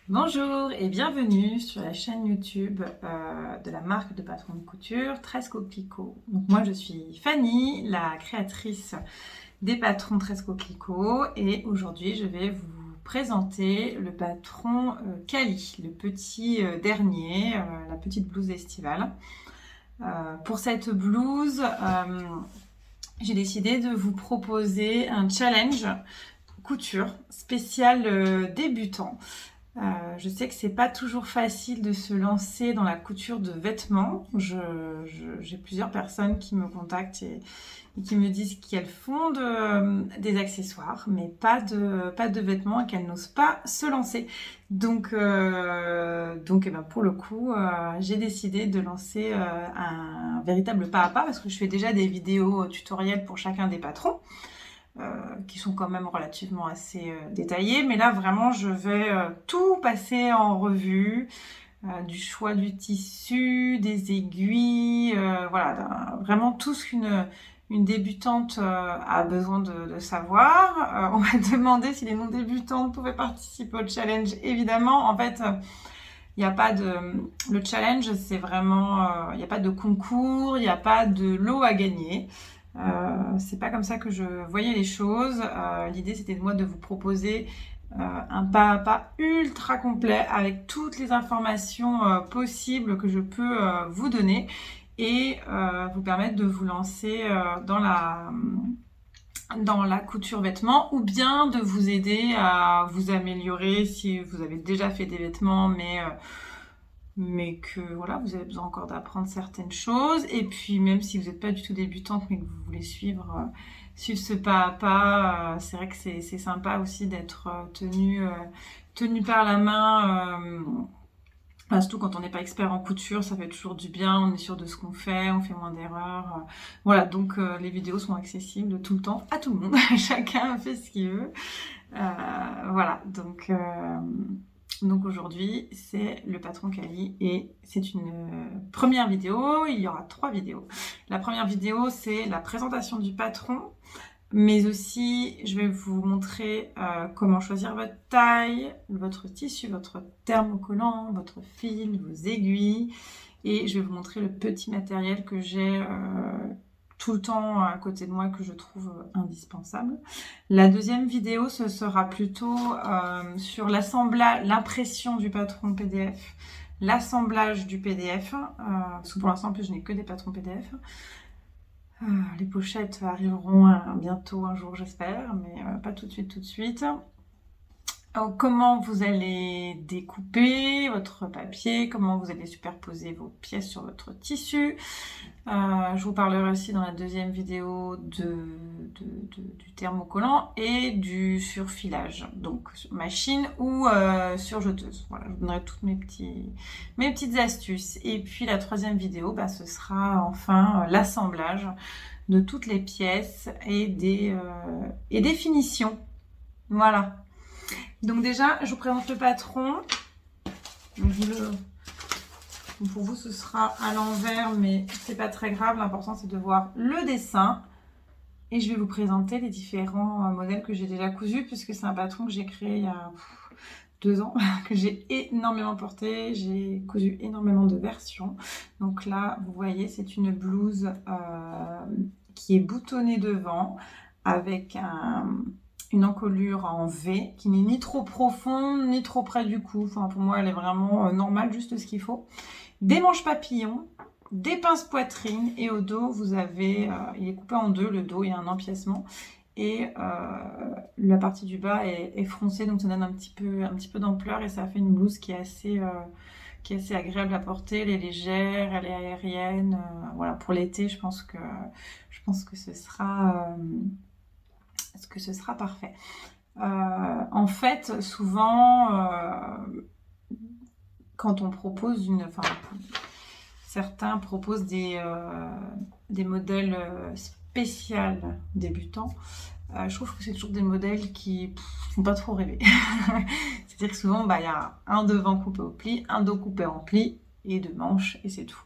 Bonjour et bienvenue sur la chaîne YouTube de la marque de patron de couture Tresse Coquelicot. Donc moi je suis Fanny, la créatrice des patrons Tresse Coquelicot, et aujourd'hui je vais vous présenter le patron Cali, le petit dernier, la petite blouse estivale. Pour cette blouse, j'ai décidé de vous proposer un challenge couture spécial débutant. Je sais que c'est pas toujours facile de se lancer dans la couture de vêtements. J'ai plusieurs personnes qui me contactent et qui me disent qu'elles font des accessoires, mais pas de vêtements, et qu'elles n'osent pas se lancer. Donc et ben pour le coup, j'ai décidé de lancer un véritable pas à pas, parce que je fais déjà des vidéos tutoriels pour chacun des patrons. Qui sont quand même relativement assez détaillés, mais là vraiment je vais tout passer en revue, du choix du tissu, des aiguilles, voilà, vraiment tout ce qu'une débutante a besoin de savoir. On m'a demandé si les non-débutantes pouvaient participer au challenge. Évidemment, en fait, il n'y a pas de... Le challenge, c'est vraiment... Il n'y a pas de concours, il n'y a pas de lot à gagner. C'est pas comme ça que je voyais les choses. L'idée, c'était moi de vous proposer un pas à pas ultra complet avec toutes les informations possibles que je peux vous donner, et vous permettre de vous lancer dans la couture vêtements, ou bien de vous aider à vous améliorer si vous avez déjà fait des vêtements, mais que voilà, vous avez besoin encore d'apprendre certaines choses. Et puis même si vous n'êtes pas du tout débutante, mais que vous voulez suivre ce pas à pas, c'est vrai que c'est sympa aussi d'être tenu par la main. Enfin, surtout quand on n'est pas expert en couture, ça fait toujours du bien, on est sûr de ce qu'on fait, on fait moins d'erreurs. Voilà, donc les vidéos sont accessibles tout le temps à tout le monde. Chacun fait ce qu'il veut. Voilà, donc aujourd'hui, c'est le patron Cali, et c'est une première vidéo. Il y aura 3 vidéos. La première vidéo, c'est la présentation du patron, mais aussi je vais vous montrer comment choisir votre taille, votre tissu, votre thermocollant, votre fil, vos aiguilles, et je vais vous montrer le petit matériel que j'ai tout le temps à côté de moi, que je trouve indispensable. La deuxième vidéo, ce sera plutôt sur l'assemblage, l'impression du patron PDF, l'assemblage du PDF, parce que pour l'instant, en plus, je n'ai que des patrons PDF. Les pochettes arriveront bientôt, un jour, j'espère, mais pas tout de suite. Alors, comment vous allez découper votre papier, comment vous allez superposer vos pièces sur votre tissu. Je vous parlerai aussi dans la deuxième vidéo du thermocollant et du surfilage, donc machine ou surjeteuse. Voilà, je vous donnerai toutes mes petites astuces. Et puis la troisième vidéo, ce sera enfin l'assemblage de toutes les pièces et des finitions. Voilà. Donc déjà, je vous présente le patron. Donc pour vous, ce sera à l'envers, mais c'est pas très grave. L'important, c'est de voir le dessin. Et je vais vous présenter les différents modèles que j'ai déjà cousus, puisque c'est un patron que j'ai créé il y a 2 ans, que j'ai énormément porté. J'ai cousu énormément de versions. Donc là, vous voyez, c'est une blouse qui est boutonnée devant, avec une encolure en V qui n'est ni trop profonde ni trop près du cou. Enfin, pour moi, elle est vraiment normale, juste ce qu'il faut. Des manches papillons, des pinces poitrine, et au dos, vous avez, il est coupé en 2, le dos, il y a un empiècement, et la partie du bas est froncée, donc ça donne un petit peu d'ampleur, et ça fait une blouse qui est assez agréable à porter. Elle est légère, elle est aérienne. Voilà, pour l'été, je pense que ce sera parfait. En fait, souvent, quand on propose certains proposent des modèles spéciaux débutants. Je trouve que c'est toujours des modèles qui font pas trop rêver. C'est-à-dire que souvent, il y a un devant coupé au pli, un dos coupé en pli, et 2 manches, et c'est tout.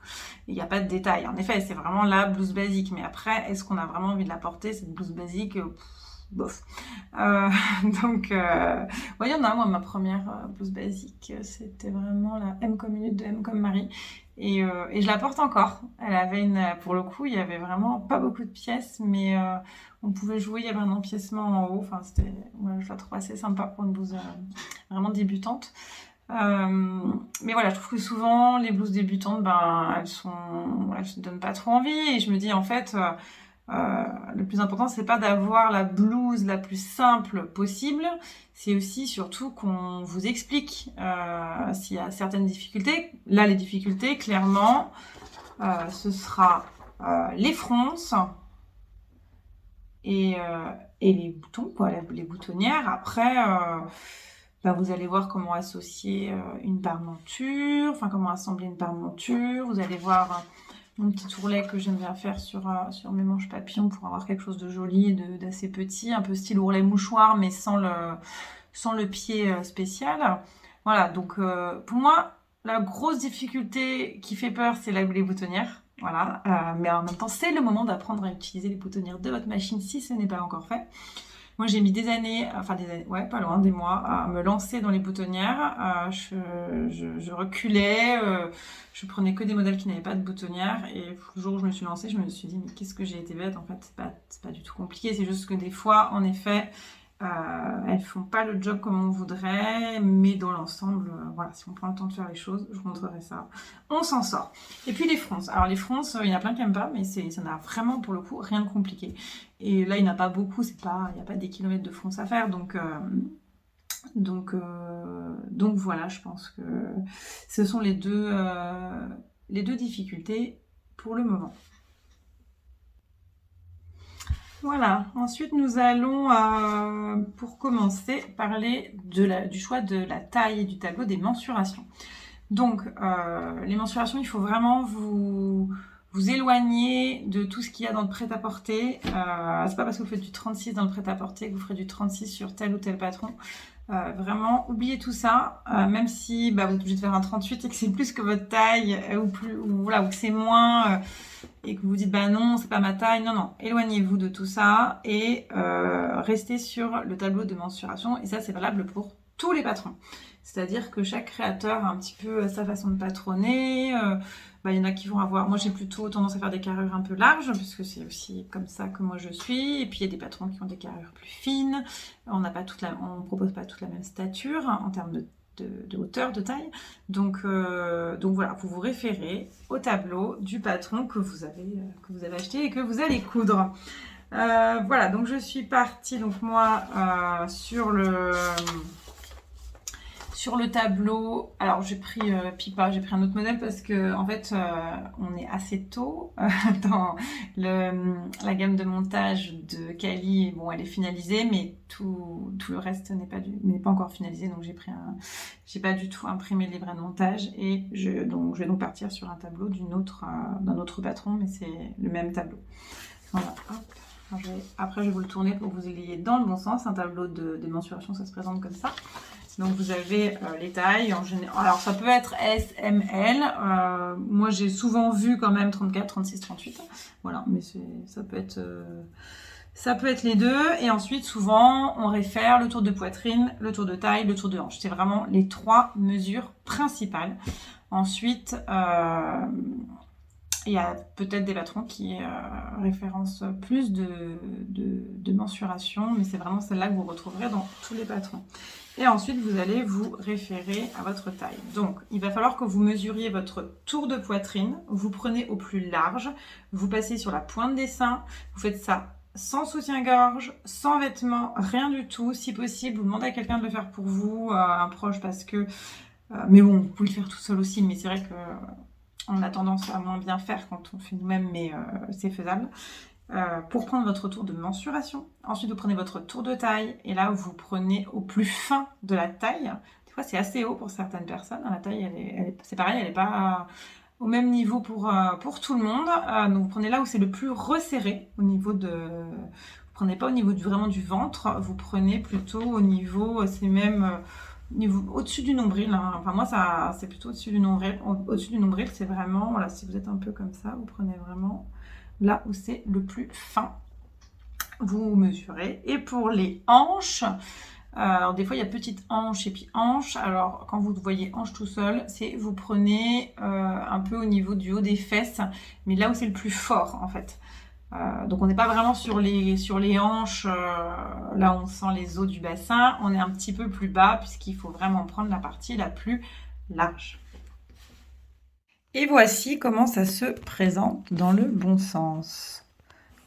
Il n'y a pas de détails. En effet, c'est vraiment la blouse basique. Mais après, est-ce qu'on a vraiment envie de la porter, cette blouse basique? bof. Donc, il y en a, moi, ma première blouse basique, c'était vraiment la M comme Minute de M comme Marie. Et je la porte encore. Elle avait pour le coup, il y avait vraiment pas beaucoup de pièces, mais on pouvait jouer, il y avait un empiècement en haut. Enfin, je la trouve assez sympa pour une blouse vraiment débutante. Mais voilà, je trouve que souvent, les blouses débutantes, elles se donnent pas trop envie. Et je me dis, en fait, le plus important, c'est pas d'avoir la blouse la plus simple possible, c'est aussi surtout qu'on vous explique s'il y a certaines difficultés. Là, les difficultés, clairement, ce sera les fronces et les boutons, quoi, les boutonnières. Après, vous allez voir comment associer une parmenture, enfin comment assembler une parmenture. Vous allez voir mon petit ourlet que j'aime bien faire sur mes manches papillons pour avoir quelque chose de joli et d'assez petit, un peu style ourlet mouchoir, mais sans le pied spécial. Voilà, donc pour moi, la grosse difficulté qui fait peur, c'est les boutonnières. Voilà, mais en même temps, c'est le moment d'apprendre à utiliser les boutonnières de votre machine si ce n'est pas encore fait. Moi, j'ai mis des années, ouais, pas loin, des mois, à me lancer dans les boutonnières. Je reculais, je prenais que des modèles qui n'avaient pas de boutonnières. Et le jour où je me suis lancée, je me suis dit, mais qu'est-ce que j'ai été bête. En fait, c'est pas du tout compliqué. C'est juste que des fois, en effet, elles font pas le job comme on voudrait, mais dans l'ensemble, voilà, si on prend le temps de faire les choses, je vous montrerai ça, on s'en sort. Et puis les fronces. Alors les fronces, il y en a plein qui n'aiment pas, mais ça n'a vraiment pour le coup rien de compliqué. Et là, il n'y en a pas beaucoup, il n'y a pas des kilomètres de fronces à faire, donc voilà, je pense que ce sont les deux difficultés pour le moment. Voilà, ensuite nous allons, pour commencer, parler du choix de la taille et du tableau des mensurations. Donc, les mensurations, il faut vraiment vous éloigner de tout ce qu'il y a dans le prêt-à-porter. C'est pas parce que vous faites du 36 dans le prêt-à-porter que vous ferez du 36 sur tel ou tel patron. Vraiment, oubliez tout ça, même si vous êtes obligé de faire un 38 et que c'est plus que votre taille, ou que c'est moins, et que vous dites non, c'est pas ma taille. Non, éloignez-vous de tout ça et restez sur le tableau de mensuration. Et ça, c'est valable pour tous les patrons. C'est-à-dire que chaque créateur a un petit peu sa façon de patronner. Il y en a qui vont avoir... Moi, j'ai plutôt tendance à faire des carrures un peu larges, puisque c'est aussi comme ça que moi je suis. Et puis, il y a des patrons qui ont des carrures plus fines. On ne propose pas toute la même stature en termes de hauteur, de taille. Donc voilà, vous vous référez au tableau du patron que vous avez acheté et que vous allez coudre. Voilà, donc je suis partie, donc moi, sur le tableau. Alors j'ai pris Pipa, j'ai pris un autre modèle parce que en fait on est assez tôt dans la gamme de montage de Kali. Bon, elle est finalisée, mais tout le reste n'est pas encore finalisé, donc j'ai pas du tout imprimé les vrais montages et je vais donc partir sur un tableau d'un autre patron, mais c'est le même tableau. Voilà, hop. Après, je vais vous le tourner pour que vous ayez dans le bon sens. Un tableau de mensuration, ça se présente comme ça. Donc, vous avez les tailles en général. Alors, ça peut être S, M, L. Moi, j'ai souvent vu quand même 34, 36, 38. Voilà, mais ça peut être les deux. Et ensuite, souvent, on réfère le tour de poitrine, le tour de taille, le tour de hanche. C'est vraiment les 3 mesures principales. Ensuite, il y a peut-être des patrons qui référencent plus de mensuration, mais c'est vraiment celle-là que vous retrouverez dans tous les patrons. Et ensuite, vous allez vous référer à votre taille. Donc, il va falloir que vous mesuriez votre tour de poitrine. Vous prenez au plus large, vous passez sur la pointe des seins. Vous faites ça sans soutien-gorge, sans vêtements, rien du tout. Si possible, vous demandez à quelqu'un de le faire pour vous, un proche, parce que... mais bon, vous pouvez le faire tout seul aussi, mais c'est vrai que... on a tendance à moins bien faire quand on fait nous-mêmes, mais c'est faisable. Pour prendre votre tour de mensuration. Ensuite, vous prenez votre tour de taille. Et là, vous prenez au plus fin de la taille. Des fois, c'est assez haut pour certaines personnes. La taille, c'est pareil, elle n'est pas au même niveau pour tout le monde. Donc, vous prenez là où c'est le plus resserré au niveau de... Vous prenez pas au niveau vraiment du ventre. Vous prenez plutôt au niveau... c'est même... au-dessus du nombril, hein. Enfin moi c'est plutôt au-dessus du nombril. Au-dessus du nombril, c'est vraiment, voilà, si vous êtes un peu comme ça, vous prenez vraiment là où c'est le plus fin. vous mesurez. Et pour les hanches, alors des fois il y a petite hanche et puis hanche. Alors quand vous voyez hanche tout seul, c'est vous prenez un peu au niveau du haut des fesses, mais là où c'est le plus fort en fait. Donc on n'est pas vraiment sur les hanches, là où on sent les os du bassin, on est un petit peu plus bas puisqu'il faut vraiment prendre la partie la plus large. Et voici comment ça se présente dans le bon sens.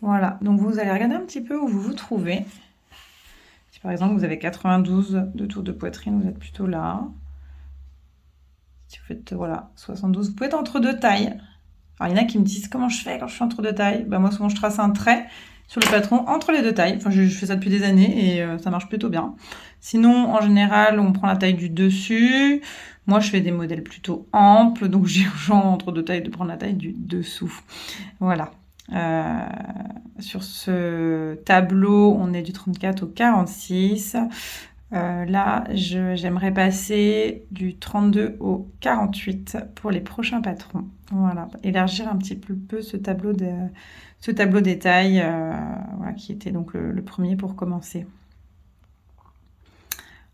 Voilà, donc vous allez regarder un petit peu où vous vous trouvez. Si par exemple vous avez 92 de tour de poitrine, vous êtes plutôt là. Si vous faites voilà, 72, vous pouvez être entre deux tailles. Alors il y en a qui me disent comment je fais quand je suis entre deux tailles. Ben, moi souvent je trace un trait sur le patron entre les deux tailles. Enfin je fais ça depuis des années et ça marche plutôt bien. Sinon en général on prend la taille du dessus. Moi je fais des modèles plutôt amples, donc j'ai aux gens entre deux tailles de prendre la taille du dessous. Voilà. Sur ce tableau, on est du 34 au 46. Là, j'aimerais passer du 32 au 48 pour les prochains patrons. Voilà, élargir un petit peu ce tableau des tailles, voilà, qui était donc le premier pour commencer.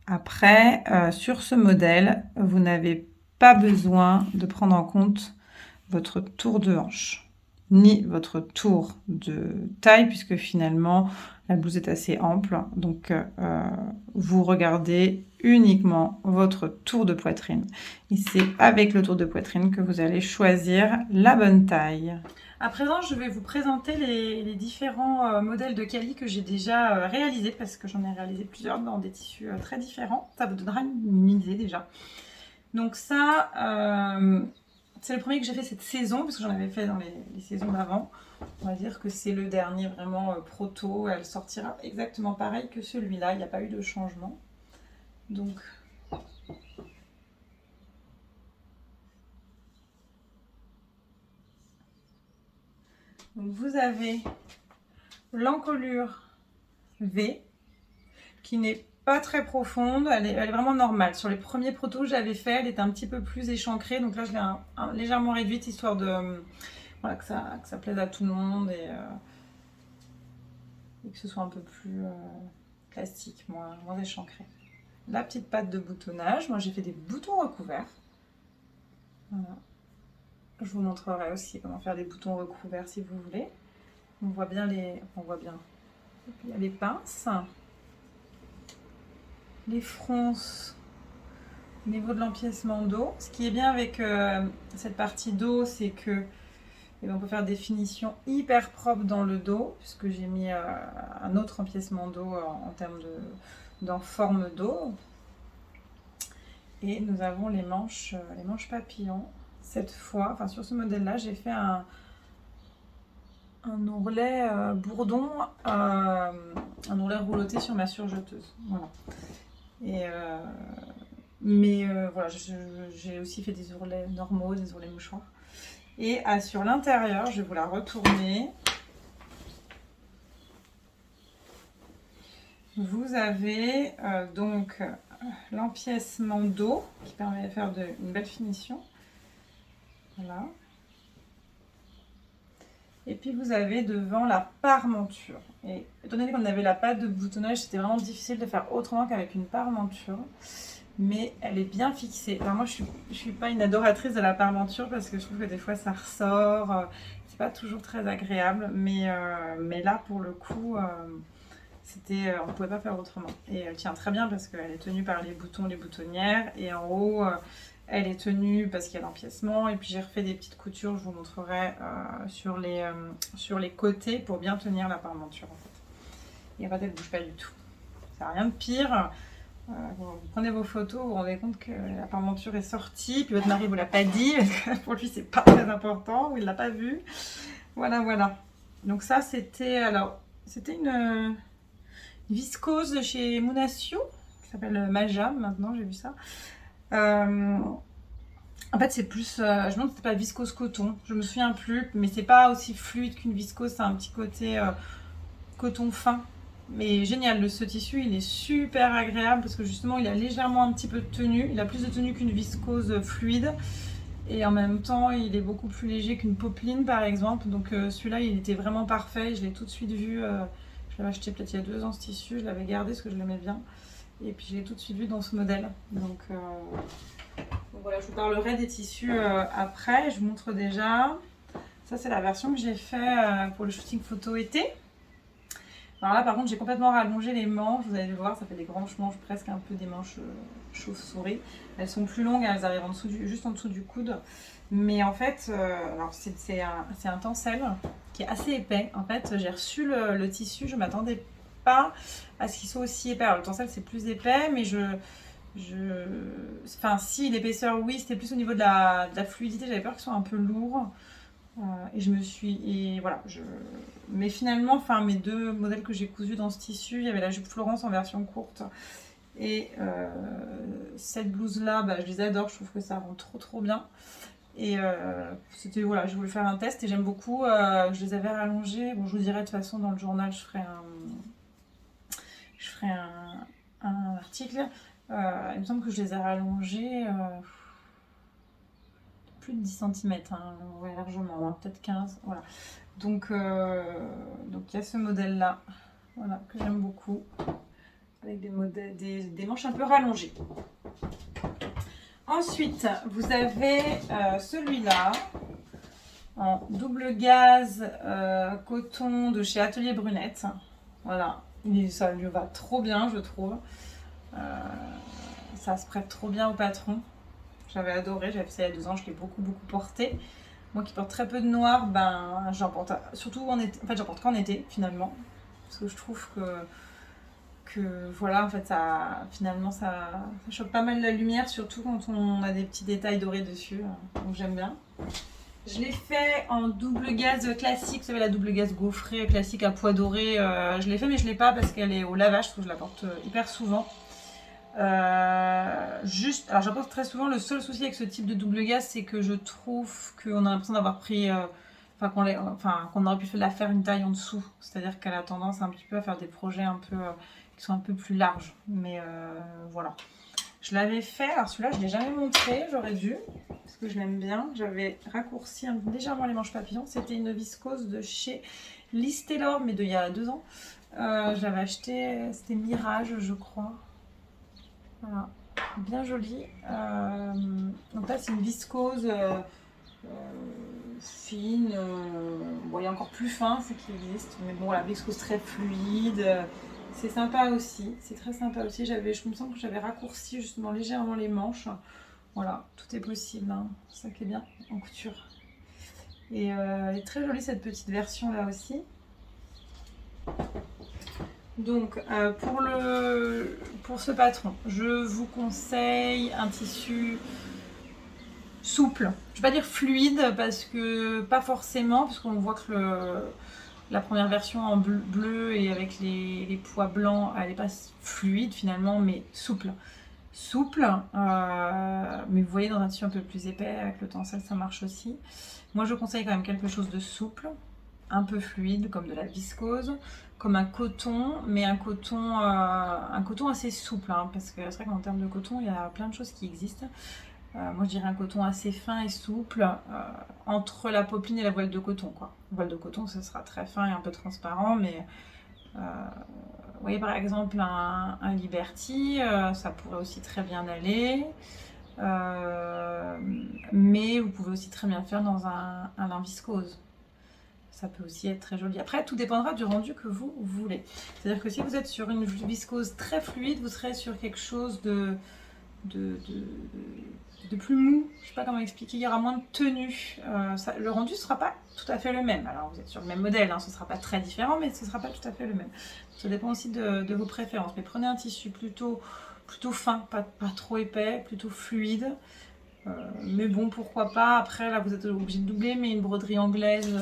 Après, sur ce modèle, vous n'avez pas besoin de prendre en compte votre tour de hanche ni votre tour de taille, puisque finalement la blouse est assez ample, donc vous regardez uniquement votre tour de poitrine. Et c'est avec le tour de poitrine que vous allez choisir la bonne taille. À présent, je vais vous présenter les différents modèles de Cali que j'ai déjà réalisés, parce que j'en ai réalisé plusieurs dans des tissus très différents. Ça vous donnera une idée déjà. Donc ça... c'est le premier que j'ai fait cette saison, parce que j'en avais fait dans les saisons d'avant. On va dire que c'est le dernier vraiment proto. Elle sortira exactement pareil que celui-là. Il n'y a pas eu de changement. Donc vous avez l'encolure V qui n'est pas très profonde, elle est vraiment normale. Sur les premiers protos que j'avais fait, elle était un petit peu plus échancrée, donc là je l'ai légèrement réduite histoire de voilà, que ça plaise à tout le monde et que ce soit un peu plus classique, moins échancré. La petite patte de boutonnage, moi j'ai fait des boutons recouverts. Voilà. Je vous montrerai aussi comment faire des boutons recouverts si vous voulez. On voit bien il y a les pinces. Les fronces au niveau de l'empiècement dos. Ce qui est bien avec cette partie dos, c'est que on peut faire des finitions hyper propres dans le dos, puisque j'ai mis un autre empiècement dos en termes en forme dos. Et nous avons les manches papillons. Cette fois, enfin sur ce modèle-là, j'ai fait un ourlet bourdon, un ourlet rouloté sur ma surjeteuse. Voilà. Mais voilà, j'ai aussi fait des ourlets normaux, des ourlets mouchoirs. Et sur l'intérieur, je vais vous la retourner. Vous avez donc l'empiècement dos qui permet de faire une belle finition. Voilà. Et puis vous avez devant la parmenture. Et étant donné qu'on avait la patte de boutonnage, c'était vraiment difficile de faire autrement qu'avec une parmenture. Mais elle est bien fixée. Alors moi je suis pas une adoratrice de la parmenture parce que je trouve que des fois ça ressort. C'est pas toujours très agréable. Mais là pour le coup, on ne pouvait pas faire autrement. Et elle tient très bien parce qu'elle est tenue par les boutons, les boutonnières. Et en haut... elle est tenue parce qu'il y a l'empiècement et puis j'ai refait des petites coutures, je vous montrerai sur les côtés pour bien tenir la parmenture en fait. Et en fait elle ne bouge pas du tout. Ça n'a rien de pire. Vous prenez vos photos, vous vous rendez compte que la parmenture est sortie, puis votre mari ne vous l'a pas dit, parce que pour lui c'est pas très important, ou il ne l'a pas vu. Voilà. Donc ça c'était une viscose de chez Munasio, qui s'appelle Maja maintenant, j'ai vu ça. En fait c'est plus, je me demande si c'était pas viscose coton, je me souviens plus, mais c'est pas aussi fluide qu'une viscose, c'est un petit côté coton fin, mais génial. Ce tissu il est super agréable parce que justement il a légèrement un petit peu de tenue, il a plus de tenue qu'une viscose fluide et en même temps il est beaucoup plus léger qu'une popeline par exemple, donc celui-là il était vraiment parfait, je l'ai tout de suite vu, je l'avais acheté peut-être il y a 2 ans ce tissu, je l'avais gardé parce que je l'aimais bien. Et puis je l'ai tout de suite vu dans ce modèle. Donc voilà, je vous parlerai des tissus après. Je vous montre déjà. Ça c'est la version que j'ai fait pour le shooting photo été. Alors là par contre j'ai complètement rallongé les manches, vous allez le voir, ça fait des grandes manches, presque un peu des manches chauve-souris. Elles sont plus longues, elles arrivent en dessous juste en dessous du coude. Mais en fait, alors c'est un tencel qui est assez épais. En fait j'ai reçu le tissu, je ne m'attendais pas à ce qu'il soit aussi épais. Alors le tencel c'est plus épais, mais enfin si l'épaisseur oui, c'était plus au niveau de la fluidité, j'avais peur qu'il soit un peu lourd. Et je me suis. Et voilà. Mais finalement, enfin, mes 2 modèles que j'ai cousus dans ce tissu, il y avait la jupe Florence en version courte. Et cette blouse-là, bah, je les adore. Je trouve que ça rend trop bien. Et c'était. Voilà, je voulais faire un test et j'aime beaucoup. Je les avais rallongés. Bon, je vous dirai de toute façon dans le journal, je ferai un article. Il me semble que je les ai rallongés. Plus de 10 cm, hein, ouais, largement, hein, peut-être 15, voilà. Donc il y a ce modèle-là, voilà, que j'aime beaucoup, avec des manches un peu rallongées. Ensuite, vous avez celui-là, en double gaze coton de chez Atelier Brunette. Voilà, ça lui va trop bien, je trouve. Ça se prête trop bien au patron. J'avais adoré, j'avais fait ça il y a 2 ans, je l'ai beaucoup porté. Moi qui porte très peu de noir, ben j'en porte surtout en été. En fait, j'en porte qu'en été finalement, parce que je trouve que voilà, en fait, finalement ça choque pas mal la lumière, surtout quand on a des petits détails dorés dessus. Donc j'aime bien. Je l'ai fait en double gaze classique, vous savez la double gaze gaufrée classique à pois doré. Je l'ai fait, mais je l'ai pas parce qu'elle est au lavage, parce que je la porte hyper souvent. Alors j'apporte très souvent, le seul souci avec ce type de double gaze, c'est que je trouve qu'on a l'impression d'avoir pris, qu'on aurait pu la faire une taille en dessous. C'est-à-dire qu'elle a tendance un petit peu à faire des projets un peu, qui sont un peu plus larges. Mais voilà. Je l'avais fait, alors celui-là je ne l'ai jamais montré, j'aurais dû, parce que je l'aime bien. J'avais raccourci légèrement les manches papillons. C'était une viscose de chez Liz Taylor, mais il y a 2 ans. Je l'avais acheté, c'était Mirage, je crois. Voilà, bien jolie. Donc là, c'est une viscose fine. Bon, il y a encore plus fin, c'est qui existe. Mais bon, la viscose très fluide. C'est sympa aussi. C'est très sympa aussi. Je me sens que j'avais raccourci justement légèrement les manches. Voilà, tout est possible. Hein. C'est ça qui est bien en couture. Et elle est très jolie cette petite version là aussi. Donc pour ce patron, je vous conseille un tissu souple. Je ne vais pas dire fluide parce que pas forcément, parce qu'on voit que la première version en bleu et avec les pois blancs, elle n'est pas fluide finalement, mais souple. Souple, mais vous voyez dans un tissu un peu plus épais, avec le tencel ça marche aussi. Moi je conseille quand même quelque chose de souple, un peu fluide, comme de la viscose, comme un coton, mais un coton assez souple, hein, parce que c'est vrai qu'en termes de coton, il y a plein de choses qui existent. Moi je dirais un coton assez fin et souple, entre la popeline et la voile de coton, quoi. La voile de coton, ce sera très fin et un peu transparent, mais vous voyez par exemple un Liberty, ça pourrait aussi très bien aller. Mais vous pouvez aussi très bien faire dans un lin viscose. Ça peut aussi être très joli. Après, tout dépendra du rendu que vous voulez. C'est-à-dire que si vous êtes sur une viscose très fluide, vous serez sur quelque chose de plus mou. Je ne sais pas comment expliquer. Il y aura moins de tenue. Le rendu ne sera pas tout à fait le même. Alors, vous êtes sur le même modèle. Hein, ce ne sera pas très différent, mais ce ne sera pas tout à fait le même. Ça dépend aussi de vos préférences. Mais prenez un tissu plutôt fin, pas trop épais, plutôt fluide. Mais bon, pourquoi pas. Après, là, vous êtes obligé de doubler, mais une broderie anglaise...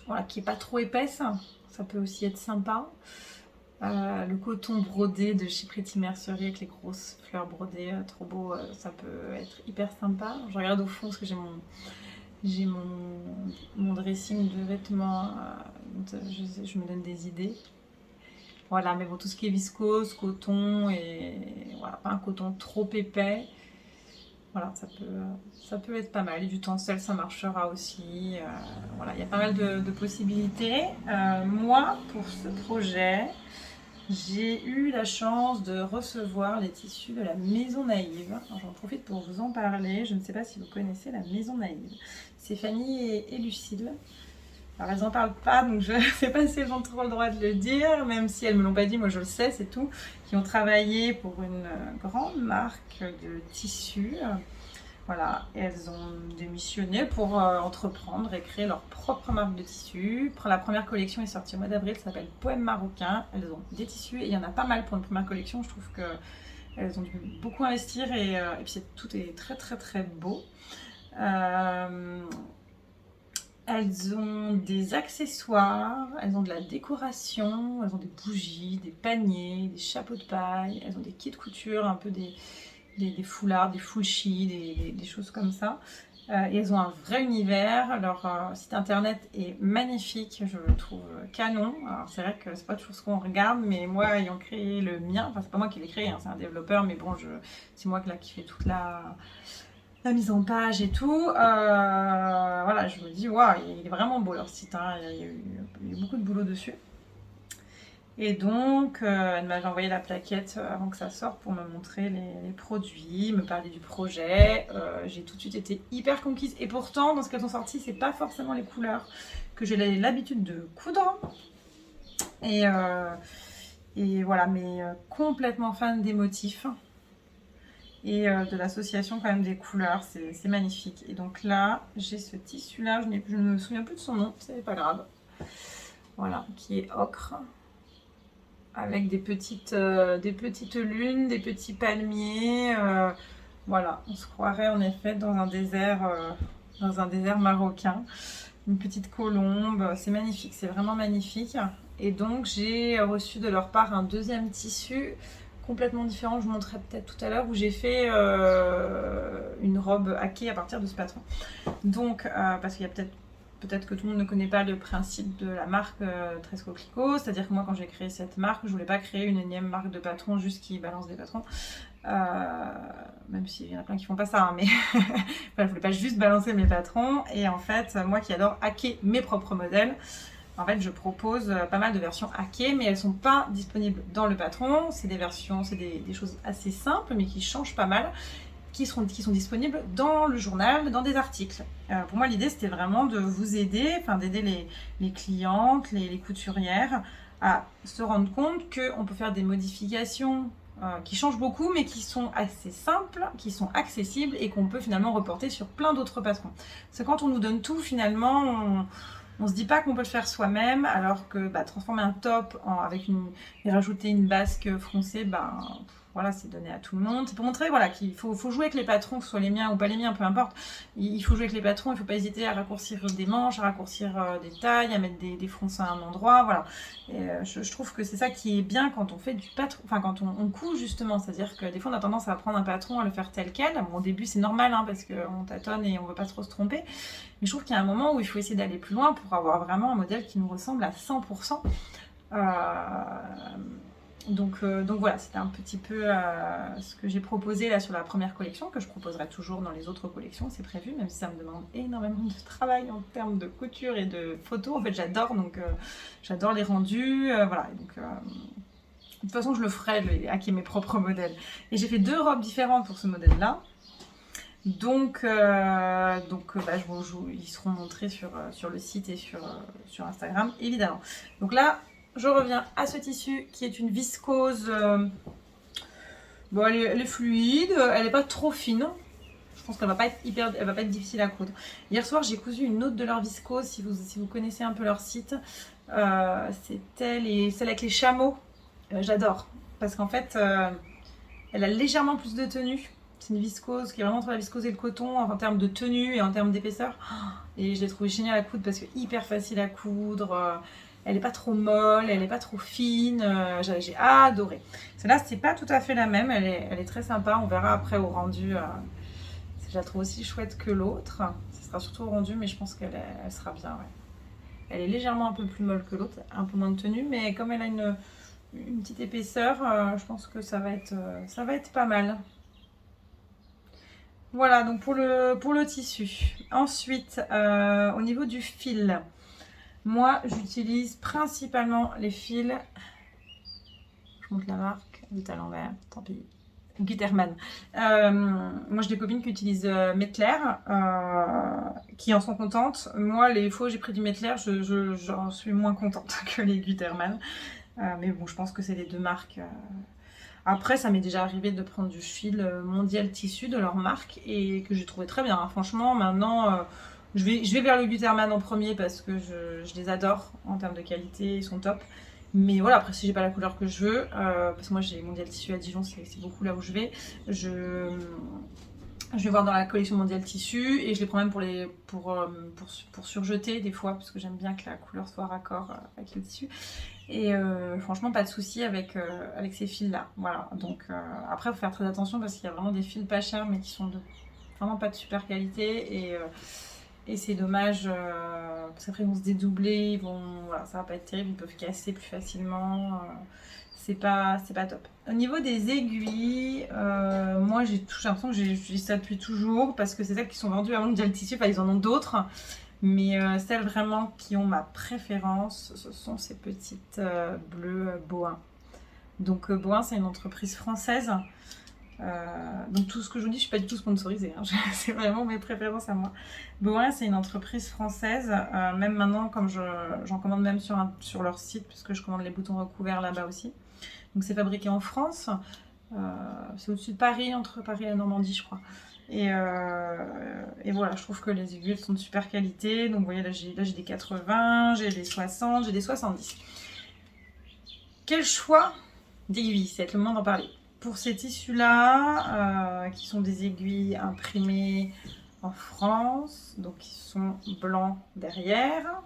voilà, qui est pas trop épaisse, ça peut aussi être sympa. Le coton brodé de chez Pretty Mercerie avec les grosses fleurs brodées, trop beau, ça peut être hyper sympa. Je regarde au fond parce que j'ai mon dressing de vêtements, je me donne des idées. Voilà, mais bon, tout ce qui est viscose, coton, et voilà, pas un coton trop épais. Voilà, ça peut être pas mal. Et du tencel, ça marchera aussi. Voilà, il y a pas mal de possibilités. Moi, pour ce projet, j'ai eu la chance de recevoir les tissus de la Maison Naïve. J'en profite pour vous en parler. Je ne sais pas si vous connaissez la Maison Naïve. C'est Fanny et Lucille. Alors elles n'en parlent pas, donc je ne sais pas si elles ont trop le droit de le dire, même si elles ne me l'ont pas dit, moi je le sais, c'est tout. Qui ont travaillé pour une grande marque de tissus. Voilà, et elles ont démissionné pour entreprendre et créer leur propre marque de tissus. La première collection est sortie au mois d'avril, ça s'appelle Poème Marocain. Elles ont des tissus et il y en a pas mal pour une première collection. Je trouve qu'elles ont dû beaucoup investir et puis tout est très très très beau. Elles ont des accessoires, elles ont de la décoration, elles ont des bougies, des paniers, des chapeaux de paille, elles ont des kits couture, un peu des foulards, des full-chi, des choses comme ça. Et elles ont un vrai univers. Leur site internet est magnifique, je le trouve canon. Alors c'est vrai que c'est pas toujours ce qu'on regarde, mais moi ayant créé le mien, enfin c'est pas moi qui l'ai créé, hein, c'est un développeur, mais bon, c'est moi qui fais toute la mise en page et tout. Voilà, je me dis, waouh, il est vraiment beau leur site, hein. Il y a eu beaucoup de boulot dessus. Et donc, elle m'avait envoyé la plaquette avant que ça sorte pour me montrer les produits, me parler du projet. J'ai tout de suite été hyper conquise. Et pourtant, dans ce qu'elles ont sorti, c'est pas forcément les couleurs que j'ai l'habitude de coudre. Et voilà, mais complètement fan des motifs et de l'association quand même des couleurs, c'est magnifique. Et donc là, j'ai ce tissu-là, je ne me souviens plus de son nom, c'est pas grave. Voilà, qui est ocre. Avec des petites lunes, des petits palmiers. Voilà, on se croirait en effet dans un désert marocain. Une petite colombe, c'est magnifique, c'est vraiment magnifique. Et donc j'ai reçu de leur part un deuxième tissu complètement différent, je vous montrerai peut-être tout à l'heure, où j'ai fait une robe hackée à partir de ce patron. Donc, parce qu'il y a peut-être que tout le monde ne connaît pas le principe de la marque Tres Coquelicot, c'est-à-dire que moi quand j'ai créé cette marque, je voulais pas créer une énième marque de patrons juste qui balance des patrons, même s'il y en a plein qui font pas ça, hein, mais enfin, je voulais pas juste balancer mes patrons. Et en fait, moi qui adore hacker mes propres modèles, en fait je propose pas mal de versions hackées, mais elles sont pas disponibles dans le patron. C'est des versions, c'est des choses assez simples mais qui changent pas mal, qui sont disponibles dans le journal, dans des articles. Pour moi, l'idée, c'était vraiment de vous aider, enfin d'aider les clientes, les couturières à se rendre compte qu'on peut faire des modifications qui changent beaucoup, mais qui sont assez simples, qui sont accessibles et qu'on peut finalement reporter sur plein d'autres patrons. Parce que quand on nous donne tout, finalement, on se dit pas qu'on peut le faire soi-même, alors que transformer un top et rajouter une basque froncée, voilà, c'est donné à tout le monde. C'est pour montrer voilà, qu'il faut jouer avec les patrons, que ce soit les miens ou pas les miens, peu importe. Il faut jouer avec les patrons, il ne faut pas hésiter à raccourcir des manches, à raccourcir des tailles, à mettre des fronces à un endroit. Voilà. Et je trouve que c'est ça qui est bien quand on fait du patron, enfin quand on coud justement. C'est-à-dire que des fois on a tendance à prendre un patron, à le faire tel quel. Bon, au début c'est normal hein, parce qu'on tâtonne et on ne veut pas trop se tromper. Mais je trouve qu'il y a un moment où il faut essayer d'aller plus loin pour avoir vraiment un modèle qui nous ressemble à 100%. Donc voilà, c'était un petit peu ce que j'ai proposé là sur la première collection, que je proposerai toujours dans les autres collections, c'est prévu, même si ça me demande énormément de travail en termes de couture et de photos. En fait, j'adore, donc j'adore les rendus, voilà. Donc, de toute façon, je le ferai, je vais hacker mes propres modèles. Et j'ai fait 2 robes différentes pour ce modèle-là. Donc, ils seront montrés sur le site et sur Instagram, évidemment. Donc là, je reviens à ce tissu qui est une viscose. Bon, elle est fluide, elle n'est pas trop fine. Je pense qu'elle va pas être difficile à coudre. Hier soir, j'ai cousu une autre de leur viscose, si vous connaissez un peu leur site. C'était celle avec les chameaux. J'adore. Parce qu'en fait, elle a légèrement plus de tenue. C'est une viscose qui est vraiment entre la viscose et le coton en termes de tenue et en termes d'épaisseur. Et je l'ai trouvée géniale à coudre parce que hyper facile à coudre. Elle n'est pas trop molle, elle n'est pas trop fine. J'ai adoré. Celle-là, c'est pas tout à fait la même. Elle est très sympa. On verra après au rendu. Je la trouve aussi chouette que l'autre. Ce sera surtout au rendu, mais je pense qu'elle sera bien. Ouais. Elle est légèrement un peu plus molle que l'autre, un peu moins de tenue, mais comme elle a une petite épaisseur, je pense que ça va être pas mal. Voilà, donc pour le tissu. Ensuite, au niveau du fil, moi j'utilise principalement les fils. Je montre la marque, elle est à l'envers, tant pis. Gutermann. Moi j'ai des copines qui utilisent Mettler, qui en sont contentes. Moi les fois où j'ai pris du Mettler, j'en suis moins contente que les Gutermann. Mais bon, je pense que c'est les deux marques. Après, ça m'est déjà arrivé de prendre du fil Mondial Tissu de leur marque et que j'ai trouvé très bien, hein. Franchement, maintenant, je vais vers le Gutermann en premier parce que je les adore en termes de qualité, ils sont top. Mais voilà, après, si j'ai pas la couleur que je veux, parce que moi j'ai Mondial Tissu à Dijon, c'est beaucoup là où je vais, je vais voir dans la collection Mondial Tissu et je les prends même pour surjeter des fois parce que j'aime bien que la couleur soit raccord avec le tissu. Et franchement, pas de souci avec ces fils-là. Voilà. Donc après, il faut faire très attention parce qu'il y a vraiment des fils pas chers mais qui sont vraiment pas de super qualité. Et c'est dommage parce qu'après, ils vont se dédoubler, voilà, ça va pas être terrible, ils peuvent casser plus facilement. C'est pas top. Au niveau des aiguilles, moi j'ai l'impression que j'utilise ça depuis toujours parce que c'est celles qui sont vendues à Mondial Tissu, enfin ils en ont d'autres. Mais celles vraiment qui ont ma préférence, ce sont ces petites bleues Bohin. Donc Bohin, c'est une entreprise française. Donc tout ce que je vous dis, je suis pas du tout sponsorisée, hein. C'est vraiment mes préférences à moi. Bohin, c'est une entreprise française. Même maintenant, comme j'en commande même sur leur site, puisque je commande les boutons recouverts là-bas aussi. Donc c'est fabriqué en France. C'est au-dessus de Paris, entre Paris et la Normandie, je crois. Et voilà, je trouve que les aiguilles sont de super qualité. Donc vous voyez, là j'ai des 80, j'ai des 60, j'ai des 70. Quel choix d'aiguilles? C'est le moment d'en parler. Pour ces tissus-là, qui sont des aiguilles imprimées en France, donc qui sont blancs derrière,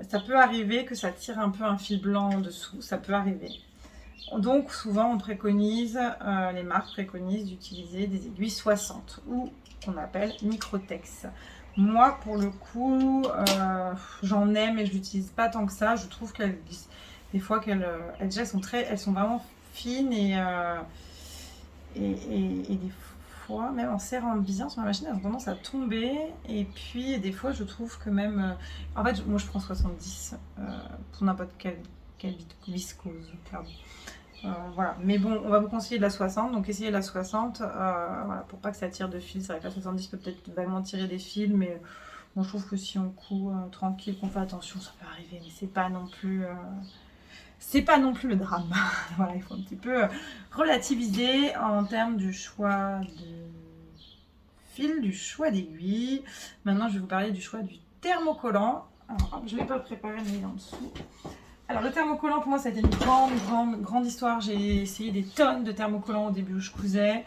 ça peut arriver que ça tire un peu un fil blanc en dessous, ça peut arriver. Donc souvent on préconise, les marques préconisent d'utiliser des aiguilles 60 ou qu'on appelle Microtex. Moi pour le coup j'en ai mais je l'utilise pas tant que ça. Je trouve qu'elles des fois elles sont vraiment fines et des fois même en serrant bien sur ma machine elles ont tendance à tomber. Et puis des fois je trouve que même en fait moi je prends 70 pour n'importe quelle viscose, pardon. Voilà, mais bon, on va vous conseiller de la 60, donc essayez la 60, voilà, pour pas que ça tire de fil. C'est vrai que la 70 peut peut-être vaguement tirer des fils, mais bon, je trouve que si on coud tranquille, qu'on fait attention, ça peut arriver, mais c'est pas non plus le drame. Voilà, il faut un petit peu relativiser en termes du choix de fil, du choix d'aiguille. Maintenant, je vais vous parler du choix du thermocollant. Alors, je ne l'ai pas préparé, mais il est en dessous. Alors le thermocollant pour moi ça a été une grande histoire. J'ai essayé des tonnes de thermocollants au début où je cousais.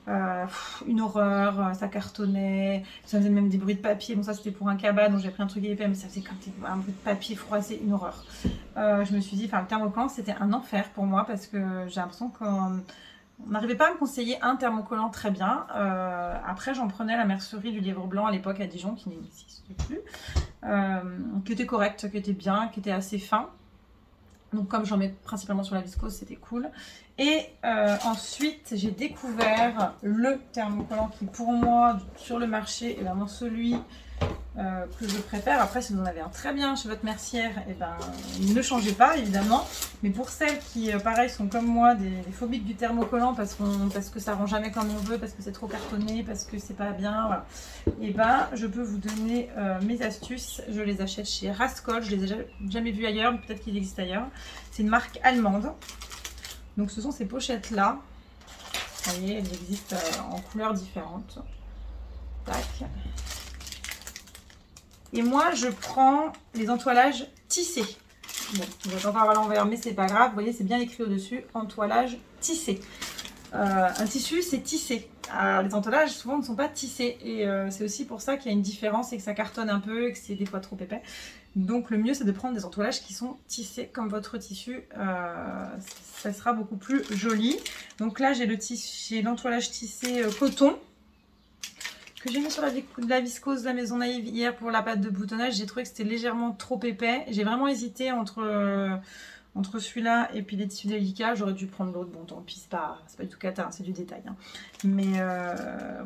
Une horreur, ça cartonnait, ça faisait même des bruits de papier. Bon ça c'était pour un cabas donc j'ai pris un truc épais mais ça faisait comme un bruit de papier froissé, une horreur. Je me suis dit, le thermocollant c'était un enfer pour moi parce que j'ai l'impression qu'on n'arrivait pas à me conseiller un thermocollant très bien. Après j'en prenais à la mercerie du Lièvre Blanc à l'époque à Dijon qui n'existe plus, qui était correct, qui était bien, qui était assez fin. Donc comme j'en mets principalement sur la viscose, c'était cool. Et ensuite, j'ai découvert le thermocollant qui pour moi, sur le marché, est vraiment celui que je préfère. Après, si vous en avez un très bien chez votre mercière, et ben, ne changez pas, évidemment. Mais pour celles qui, pareil, sont comme moi, des phobiques du thermocollant parce que ça rend jamais comme on veut, parce que c'est trop cartonné, parce que c'est pas bien, voilà. Et ben, je peux vous donner mes astuces. Je les achète chez Rascol. Je les ai jamais vues ailleurs, mais peut-être qu'ils existent ailleurs. C'est une marque allemande. Donc, ce sont ces pochettes-là. Vous voyez, elles existent en couleurs différentes. Tac. Et moi, je prends les entoilages tissés. Bon, je vais encore à l'envers, mais c'est pas grave. Vous voyez, c'est bien écrit au-dessus, entoilage tissé. Un tissu, c'est tissé. Alors, les entoilages, souvent, ne sont pas tissés. Et c'est aussi pour ça qu'il y a une différence et que ça cartonne un peu et que c'est des fois trop épais. Donc, le mieux, c'est de prendre des entoilages qui sont tissés comme votre tissu. Ça sera beaucoup plus joli. Donc là, j'ai l'entoilage tissé coton que j'ai mis sur la viscose de la Maison Naïve hier pour la pâte de boutonnage. J'ai trouvé que c'était légèrement trop épais. J'ai vraiment hésité entre Entre celui-là et puis les tissus délicats, j'aurais dû prendre l'autre. Bon, tant pis, c'est pas du tout cata, hein, c'est du détail. Hein. Mais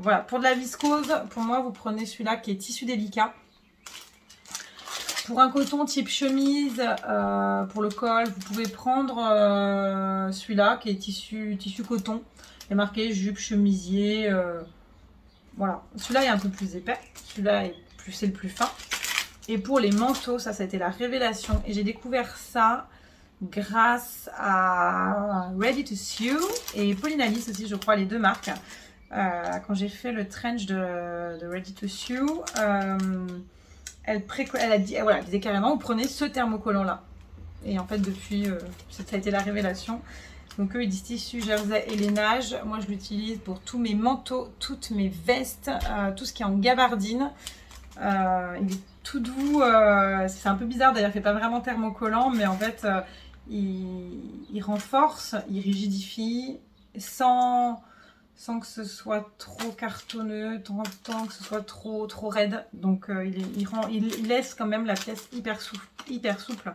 voilà, pour de la viscose, pour moi, vous prenez celui-là qui est tissu délicat. Pour un coton type chemise, pour le col, vous pouvez prendre celui-là qui est tissu coton. Il est marqué jupe, chemisier. Voilà, celui-là est un peu plus épais. Celui-là c'est le plus fin. Et pour les manteaux, ça a été la révélation. Et j'ai découvert ça grâce à Ready to Sew et Pauline Alice aussi, je crois, les deux marques. Quand j'ai fait le trench de Ready to Sew, elle disait carrément, vous prenez ce thermocollant là. Et en fait, depuis, ça a été la révélation. Donc eux, ils disent tissu, jersey et lainage. Moi, je l'utilise pour tous mes manteaux, toutes mes vestes, tout ce qui est en gabardine. Il est tout doux. C'est un peu bizarre d'ailleurs, il fait pas vraiment thermocollant, mais en fait, il renforce, il rigidifie sans que ce soit trop cartonneux, tant que ce soit trop raide. Donc il laisse quand même la pièce hyper souple.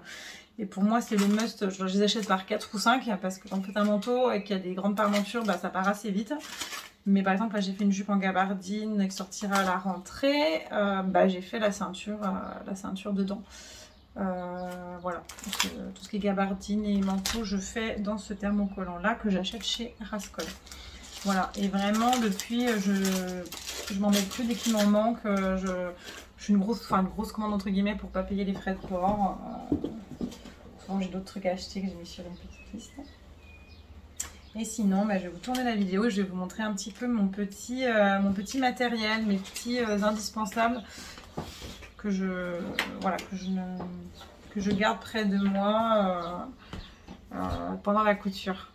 Et pour moi, c'est le must. Je les achète par 4 ou 5 parce que quand on fait un manteau et qu'il y a des grandes parmentures, ça part assez vite. Mais par exemple, là, j'ai fait une jupe en gabardine qui sortira à la rentrée. J'ai fait la ceinture dedans. Voilà. Donc, tout ce qui est gabardine et manteau, je fais dans ce thermocollant-là que j'achète chez Rascol. Voilà. Et vraiment, depuis, je m'en mets plus dès qu'il m'en manque. Je suis une grosse commande entre guillemets pour pas payer les frais de port. Souvent, j'ai d'autres trucs à acheter que j'ai mis sur une petite liste. Et sinon, je vais vous tourner la vidéo. Je vais vous montrer un petit peu mon petit matériel, mes petits indispensables que je garde près de moi pendant la couture.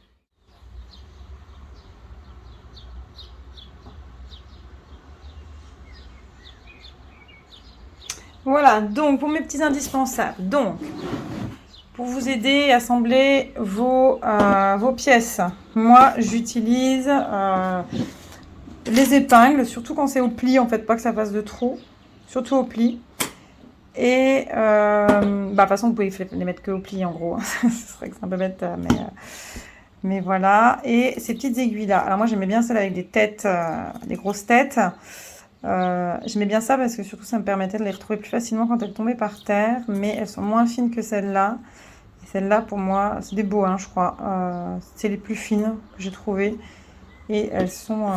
Voilà, donc pour mes petits indispensables. Donc, pour vous aider à assembler vos pièces, moi j'utilise les épingles, surtout quand c'est au pli, en fait, pas que ça fasse de trous, surtout au pli. Et de toute façon, vous pouvez les mettre que au pli en gros. Ce serait que c'est un peu bête, mais voilà. Et ces petites aiguilles là. Alors moi j'aimais bien celles avec des têtes, des grosses têtes. J'aimais bien ça parce que surtout ça me permettait de les retrouver plus facilement quand elles tombaient par terre, mais elles sont moins fines que celles-là. Et celles-là pour moi, c'est des beaux, je crois. C'est les plus fines que j'ai trouvées. Et elles sont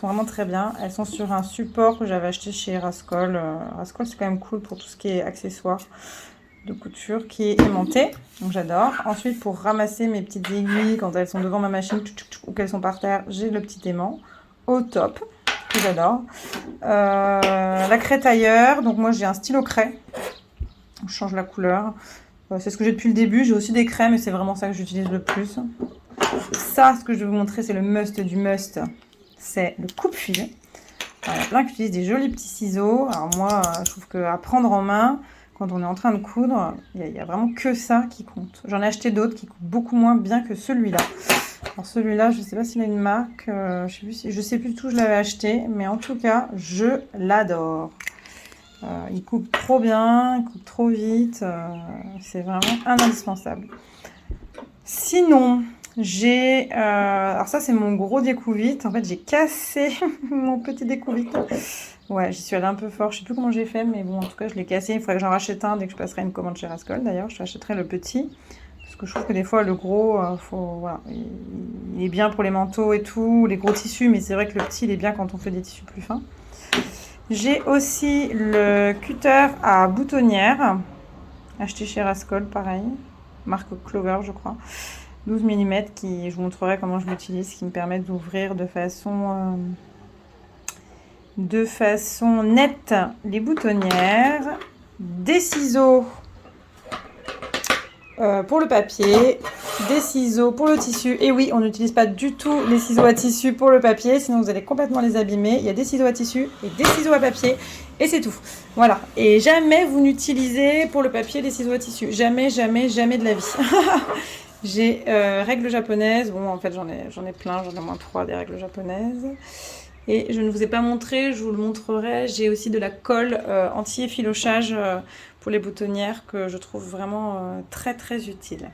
vraiment très bien. Elles sont sur un support que j'avais acheté chez Rascol. Rascol, c'est quand même cool pour tout ce qui est accessoires de couture, qui est aimanté. Donc j'adore. Ensuite, pour ramasser mes petites aiguilles quand elles sont devant ma machine ou qu'elles sont par terre, j'ai le petit aimant au top. Que j'adore. La craie tailleur. Donc moi, j'ai un stylo craie. Je change la couleur. C'est ce que j'ai depuis le début. J'ai aussi des craies, mais c'est vraiment ça que j'utilise le plus. Ça, ce que je vais vous montrer, c'est le must du must. C'est le coupe-fil. Il y a plein qui utilisent des jolis petits ciseaux. Alors moi, je trouve qu'à prendre en main, quand on est en train de coudre, il n'y a vraiment que ça qui compte. J'en ai acheté d'autres qui coûtent beaucoup moins bien que celui-là. Alors celui-là, je ne sais pas s'il a une marque. Je sais plus du tout où je l'avais acheté. Mais en tout cas, je l'adore. Il coupe trop bien, il coupe trop vite. C'est vraiment un indispensable. Sinon, j'ai... alors ça, c'est mon gros découvite. En fait, j'ai cassé mon petit découvite. Ouais, j'y suis allée un peu fort. Je sais plus comment j'ai fait, mais bon, en tout cas, je l'ai cassé. Il faudrait que j'en rachète un dès que je passerai une commande chez Rascol. D'ailleurs, je rachèterai le petit. Parce que je trouve que des fois, le gros, voilà, il est bien pour les manteaux et tout, les gros tissus. Mais c'est vrai que le petit, il est bien quand on fait des tissus plus fins. J'ai aussi le cutter à boutonnière. Acheté chez Rascol, pareil. Marque Clover, je crois. 12 mm qui, je vous montrerai comment je l'utilise, qui me permet d'ouvrir de façon nette les boutonnières, des ciseaux pour le papier, des ciseaux pour le tissu. Et oui, on n'utilise pas du tout les ciseaux à tissu pour le papier, sinon vous allez complètement les abîmer. Il y a des ciseaux à tissu et des ciseaux à papier, et c'est tout. Voilà. Et jamais vous n'utilisez pour le papier les ciseaux à tissu. Jamais, jamais, jamais de la vie. J'ai règles japonaises. Bon, en fait, j'en ai plein. J'en ai au moins 3 des règles japonaises. Et je ne vous ai pas montré, je vous le montrerai. J'ai aussi de la colle anti-effilochage pour les boutonnières que je trouve vraiment très, très utile.